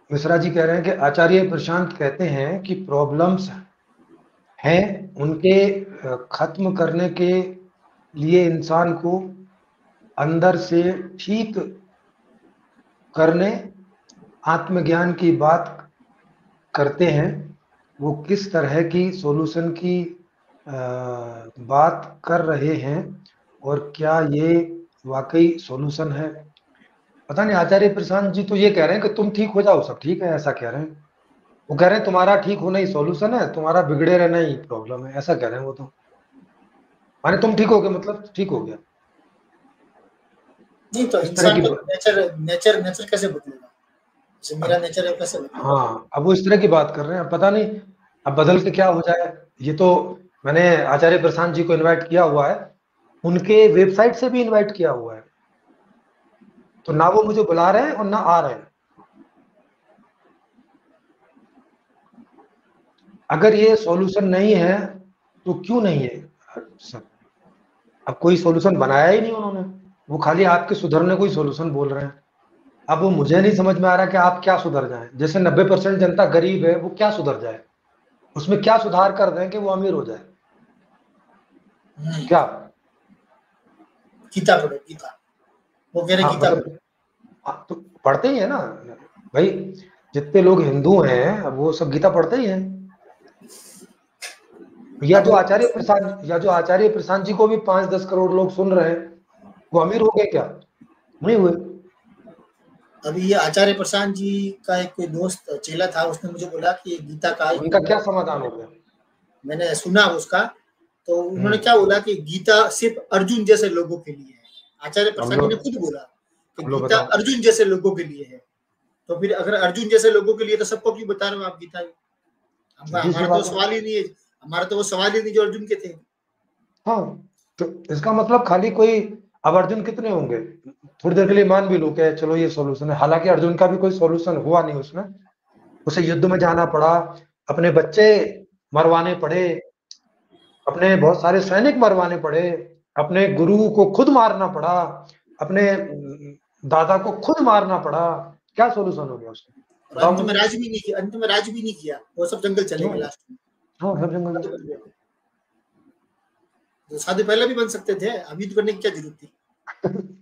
मिश्रा जी कह रहे हैं कि आचार्य प्रशांत कहते हैं कि प्रॉब्लम्स हैं, उनके खत्म करने के लिए इंसान को अंदर से ठीक करने आत्मज्ञान की बात करते हैं। वो किस तरह की सॉल्यूशन की बात कर रहे हैं और क्या ये वाकई सॉल्यूशन है? पता नहीं। आचार्य प्रशांत जी तो ये कह रहे हैं कि तुम ठीक हो जाओ, सब ठीक है, ऐसा कह रहे हैं। वो कह रहे हैं तुम्हारा ठीक होना ही सॉल्यूशन है, तुम्हारा बिगड़े रहना ही प्रॉब्लम है, ऐसा कह रहे हैं वो तो। माने तुम ठीक हो गए मतलब ठीक हो गया। नहीं तो इस तरह इंसान की का नेचर कैसे बदलेगा? जैसे मेरा नेचर है, कैसे बदलेगा? हाँ, अब वो इस तरह की बात कर रहे हैं, अब पता नहीं अब बदल के क्या हो जाए। ये तो मैंने आचार्य प्रशांत जी को इनवाइट किया हुआ है, उनके वेबसाइट से भी इनवाइट किया हुआ है, तो ना वो मुझे बुला रहे हैं और ना आ रहे हैं। अगर ये सॉल्यूशन नहीं है तो क्यों नहीं है सब? अब कोई सॉल्यूशन बनाया ही नहीं उन्होंने, वो खाली आपके सुधरने को ही सॉल्यूशन बोल रहे हैं। अब वो मुझे नहीं समझ में आ रहा कि आप क्या सुधर जाएं। जैसे 90% जनता गरीब है, वो क्या सुधर जाए, उसमें क्या सुधार कर दें कि वो अमीर हो जाए? क्या गीता पढ़ो, गीता। वो कह रहे हाँ गीता पढ़ो। मतलब तो पढ़ते ही है ना भाई। जितने लोग हिंदू हैं वो सब गीता पढ़ते ही हैं। अब या जो आचार्य प्रशांत जी को भी 5-10 करोड़ लोग सुन रहे हैं, वो अमीर हो गए क्या? नहीं हुए। अभी ये आचार्य प्रशांत जी का एक कोई दोस्त चेला था, उसने मुझे बोला कि ये गीता का एक उनका क्या समाधान हो गया? मैंने सुना उसका, तो उन्होंने हम्म। क्या बोला कि गीता सिर्फ अर्जुन जैसे लोगों के लिए है। आचार्य हम प्रसाद जी लोग ने खुद बोला कि हम लोग गीता बताओ। अर्जुन जैसे लोगों के लिए है। तो फिर अगर अर्जुन जैसे लोगों के लिए, तो सबको क्यों बता रहे हो आप गीता? सीधी सी हमारा तो बात है। सवाल ही नहीं है। हमारा तो वो सवाल ही नहीं जो अर्जुन के थे। हाँ, तो इसका मतलब खाली कोई, अब अर्जुन कितने होंगे? थोड़ी देर के लिए मान भी लो कि चलो ये सॉल्यूशन है, हालांकि अर्जुन का भी कोई सॉल्यूशन हुआ नहीं उसमें। उसे युद्ध में जाना पड़ा, अपने बच्चे मरवाने पड़े, अपने बहुत सारे सैनिक मरवाने पड़े, अपने गुरु को खुद मारना पड़ा, अपने दादा को खुद मारना पड़ा। क्या सॉल्यूशन हो गया उसका? और बताओ अंत में मुझे। राज भी नहीं किया, अंत में राज भी नहीं किया, वो सब जंगल चले हाँ गए लास्ट में। हाँ, सब जंगल साधु बन गए। तो साधु पहले भी बन सकते थे, अभी तो करने की क्या जरूरत थी? में।